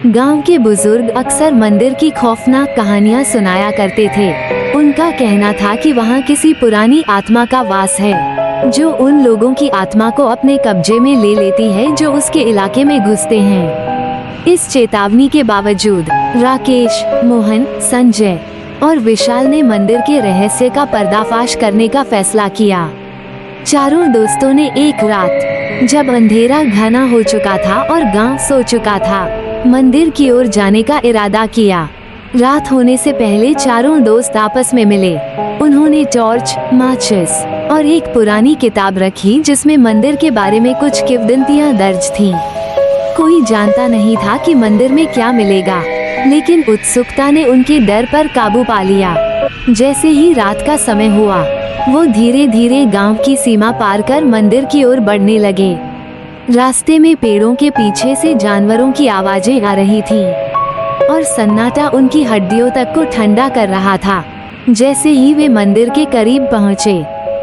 गांव के बुजुर्ग अक्सर मंदिर की खौफनाक कहानियां सुनाया करते थे। उनका कहना था कि वहां किसी पुरानी आत्मा का वास है, जो उन लोगों की आत्मा को अपने कब्जे में ले लेती है जो उसके इलाके में घुसते हैं। इस चेतावनी के बावजूद राकेश, मोहन, संजय और विशाल ने मंदिर के रहस्य का पर्दाफाश करने का फैसला किया। चारों दोस्तों ने एक रात, जब अंधेरा घना हो चुका था और गांव सो चुका था, मंदिर की ओर जाने का इरादा किया। रात होने से पहले चारों दोस्त आपस में मिले। उन्होंने टॉर्च, माचिस और एक पुरानी किताब रखी जिसमें मंदिर के बारे में कुछ किंवदंतियां दर्ज थीं। कोई जानता नहीं था कि मंदिर में क्या मिलेगा, लेकिन उत्सुकता ने उनके डर पर काबू पा लिया। जैसे ही रात का समय हुआ, वो धीरे धीरे गांव की सीमा पार कर मंदिर की ओर बढ़ने लगे। रास्ते में पेड़ों के पीछे से जानवरों की आवाजें आ रही थीं और सन्नाटा उनकी हड्डियों तक को ठंडा कर रहा था। जैसे ही वे मंदिर के करीब पहुंचे,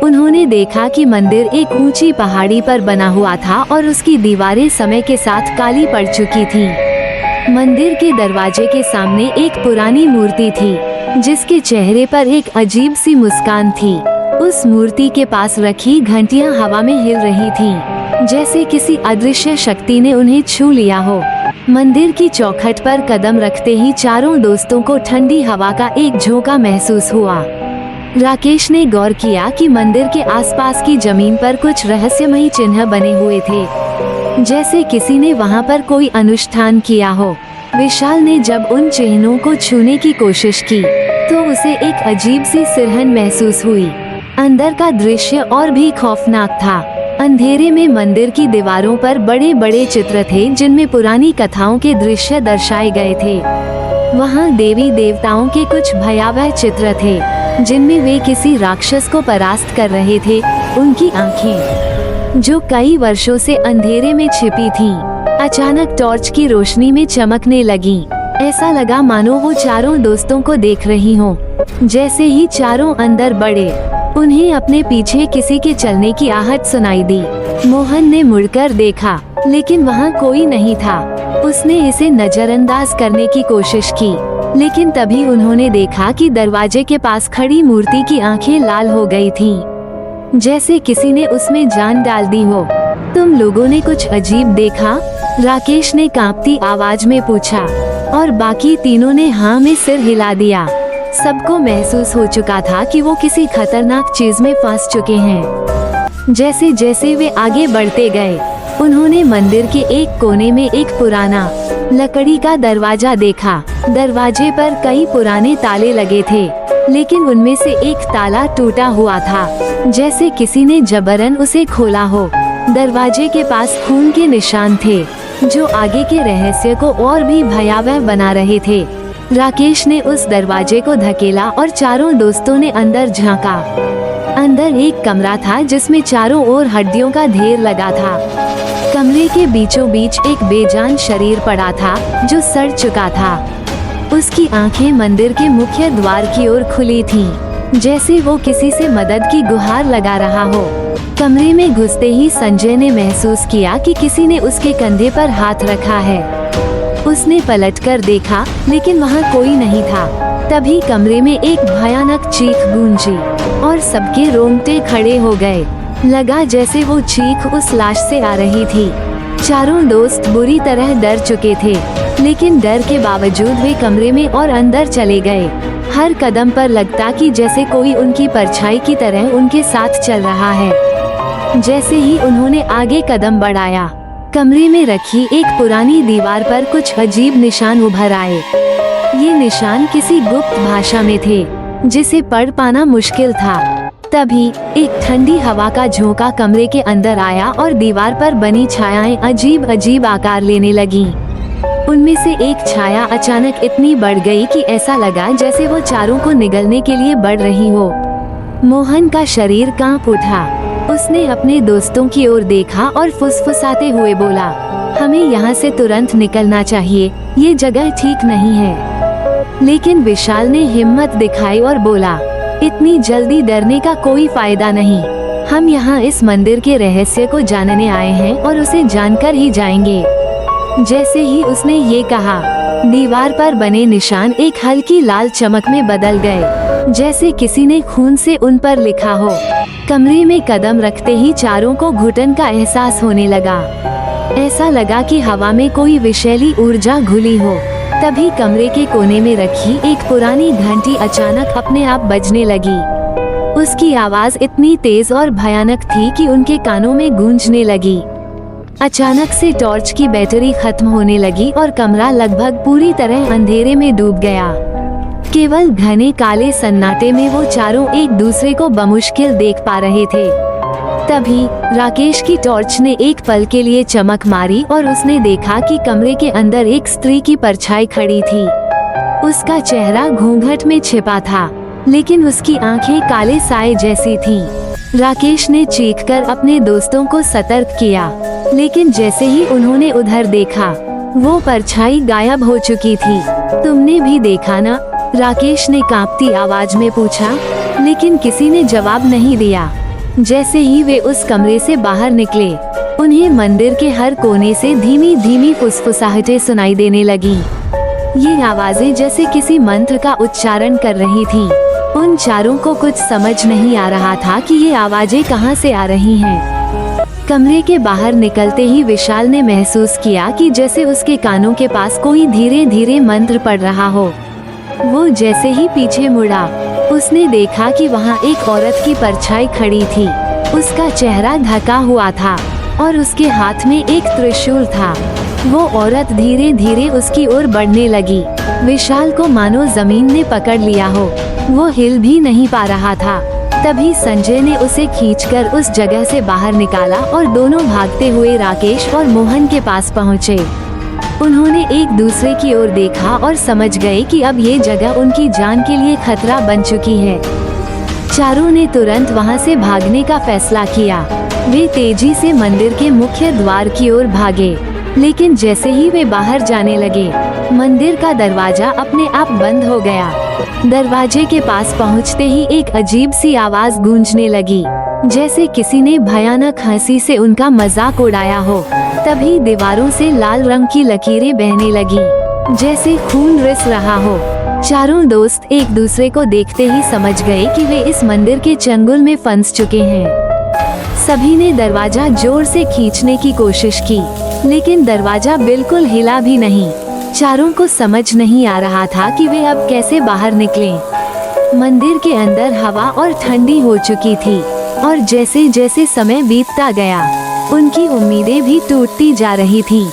उन्होंने देखा कि मंदिर एक ऊंची पहाड़ी पर बना हुआ था और उसकी दीवारें समय के साथ काली पड़ चुकी थीं। मंदिर के दरवाजे के सामने एक पुरानी मूर्ति थी, जिसके चेहरे पर एक अजीब सी मुस्कान थी। उस मूर्ति के पास रखी घंटियां हवा में हिल रही थीं, जैसे किसी अदृश्य शक्ति ने उन्हें छू लिया हो। मंदिर की चौखट पर कदम रखते ही चारों दोस्तों को ठंडी हवा का एक झोंका महसूस हुआ। राकेश ने गौर किया कि मंदिर के आसपास की जमीन पर कुछ रहस्यमयी चिन्ह बने हुए थे, जैसे किसी ने वहां पर कोई अनुष्ठान किया हो। विशाल ने जब उन चिन्हों को छूने की कोशिश की, तो उसे एक अजीब सी सिरहन महसूस हुई। अंदर का दृश्य और भी खौफनाक था। अंधेरे में मंदिर की दीवारों पर बड़े बड़े चित्र थे, जिनमें पुरानी कथाओं के दृश्य दर्शाए गए थे। वहां देवी देवताओं के कुछ भयावह चित्र थे, जिनमें वे किसी राक्षस को परास्त कर रहे थे। उनकी आंखें, जो कई वर्षों से अंधेरे में छिपी थीं, अचानक टॉर्च की रोशनी में चमकने लगीं। ऐसा लगा मानो वो चारों दोस्तों को देख रही हों। जैसे ही चारों अंदर बढ़े, उन्हें अपने पीछे किसी के चलने की आहट सुनाई दी। मोहन ने मुड़कर देखा, लेकिन वहाँ कोई नहीं था। उसने इसे नजरअंदाज करने की कोशिश की, लेकिन तभी उन्होंने देखा कि दरवाजे के पास खड़ी मूर्ति की आंखें लाल हो गई थीं, जैसे किसी ने उसमें जान डाल दी हो। तुम लोगों ने कुछ अजीब देखा? राकेश ने कांपती आवाज में पूछा, और बाकी तीनों ने हाँ में सिर हिला दिया। सबको महसूस हो चुका था कि वो किसी खतरनाक चीज में फंस चुके हैं। जैसे जैसे वे आगे बढ़ते गए, उन्होंने मंदिर के एक कोने में एक पुराना लकड़ी का दरवाजा देखा। दरवाजे पर कई पुराने ताले लगे थे, लेकिन उनमें से एक ताला टूटा हुआ था, जैसे किसी ने जबरन उसे खोला हो। दरवाजे के पास खून के निशान थे, जो आगे के रहस्य को और भी भयावह बना रहे थे। राकेश ने उस दरवाजे को धकेला और चारों दोस्तों ने अंदर झांका। अंदर एक कमरा था, जिसमें चारों ओर हड्डियों का ढेर लगा था। कमरे के बीचों बीच एक बेजान शरीर पड़ा था, जो सड़ चुका था। उसकी आंखें मंदिर के मुख्य द्वार की ओर खुली थीं, जैसे वो किसी से मदद की गुहार लगा रहा हो। कमरे में घुसते ही संजय ने महसूस किया कि किसी ने उसके कंधे पर हाथ रखा है। उसने पलटकर देखा, लेकिन वहाँ कोई नहीं था। तभी कमरे में एक भयानक चीख गूंजी और सबके रोंगटे खड़े हो गए। लगा जैसे वो चीख उस लाश से आ रही थी। चारों दोस्त बुरी तरह डर चुके थे, लेकिन डर के बावजूद वे कमरे में और अंदर चले गए। हर कदम पर लगता कि जैसे कोई उनकी परछाई की तरह उनके साथ चल रहा है। जैसे ही उन्होंने आगे कदम बढ़ाया, कमरे में रखी एक पुरानी दीवार पर कुछ अजीब निशान उभर आए। ये निशान किसी गुप्त भाषा में थे, जिसे पढ़ पाना मुश्किल था। तभी एक ठंडी हवा का झोंका कमरे के अंदर आया और दीवार पर बनी छायाएं अजीब अजीब आकार लेने लगीं। उनमें से एक छाया अचानक इतनी बढ़ गई कि ऐसा लगा जैसे वो चारों को निगलने के लिए बढ़ रही हो। मोहन का शरीर कांप उठा। उसने अपने दोस्तों की ओर देखा और फुसफुसाते हुए बोला, हमें यहाँ से तुरंत निकलना चाहिए, ये जगह ठीक नहीं है। लेकिन विशाल ने हिम्मत दिखाई और बोला, इतनी जल्दी डरने का कोई फायदा नहीं। हम यहाँ इस मंदिर के रहस्य को जानने आए हैं और उसे जानकर ही जाएंगे। जैसे ही उसने ये कहा, दीवार पर बने निशान एक हल्की लाल चमक में बदल गए, जैसे किसी ने खून से उन पर लिखा हो। कमरे में कदम रखते ही चारों को घुटन का एहसास होने लगा। ऐसा लगा कि हवा में कोई विषैली ऊर्जा घुली हो। तभी कमरे के कोने में रखी एक पुरानी घंटी अचानक अपने आप बजने लगी। उसकी आवाज इतनी तेज और भयानक थी कि उनके कानों में गूंजने लगी। अचानक से टॉर्च की बैटरी खत्म होने लगी और कमरा लगभग पूरी तरह अंधेरे में डूब गया। केवल घने काले सन्नाटे में वो चारों एक दूसरे को बमुश्किल देख पा रहे थे। तभी राकेश की टॉर्च ने एक पल के लिए चमक मारी और उसने देखा कि कमरे के अंदर एक स्त्री की परछाई खड़ी थी। उसका चेहरा घूंघट में छिपा था, लेकिन उसकी आंखें काले साए जैसी थीं। राकेश ने चीखकर अपने दोस्तों को सतर्क किया, लेकिन जैसे ही उन्होंने उधर देखा, वो परछाई गायब हो चुकी थी। तुमने भी देखा ना? राकेश ने कांपती आवाज में पूछा, लेकिन किसी ने जवाब नहीं दिया। जैसे ही वे उस कमरे से बाहर निकले, उन्हें मंदिर के हर कोने से धीमी धीमी फुसफुसाहटें सुनाई देने लगी। ये आवाजें जैसे किसी मंत्र का उच्चारण कर रही थीं। उन चारों को कुछ समझ नहीं आ रहा था कि ये आवाजें कहाँ से आ रही हैं। कमरे के बाहर निकलते ही विशाल ने महसूस किया कि जैसे उसके कानों के पास कोई धीरे धीरे मंत्र पढ़ रहा हो। वो जैसे ही पीछे मुड़ा, उसने देखा कि वहाँ एक औरत की परछाई खड़ी थी। उसका चेहरा ढका हुआ था और उसके हाथ में एक त्रिशूल था। वो औरत धीरे धीरे उसकी ओर बढ़ने लगी। विशाल को मानो जमीन ने पकड़ लिया हो, वो हिल भी नहीं पा रहा था। तभी संजय ने उसे खींचकर उस जगह से बाहर निकाला और दोनों भागते हुए राकेश और मोहन के पास पहुँचे। उन्होंने एक दूसरे की ओर देखा और समझ गए कि अब ये जगह उनकी जान के लिए खतरा बन चुकी है। चारों ने तुरंत वहां से भागने का फैसला किया। वे तेजी से मंदिर के मुख्य द्वार की ओर भागे, लेकिन जैसे ही वे बाहर जाने लगे, मंदिर का दरवाजा अपने आप बंद हो गया। दरवाजे के पास पहुंचते ही एक अजीब सी आवाज गूंजने लगी, जैसे किसी ने भयानक हंसी से उनका मजाक उड़ाया हो। तभी दीवारों से लाल रंग की लकीरें बहने लगी, जैसे खून रिस रहा हो। चारों दोस्त एक दूसरे को देखते ही समझ गए कि वे इस मंदिर के चंगुल में फंस चुके हैं। सभी ने दरवाजा जोर से खींचने की कोशिश की, लेकिन दरवाजा बिल्कुल हिला भी नहीं। चारों को समझ नहीं आ रहा था कि वे अब कैसे बाहर निकलें। मंदिर के अंदर हवा और ठंडी हो चुकी थी, और जैसे जैसे समय बीतता गया, उनकी उम्मीदें भी टूटती जा रही थी।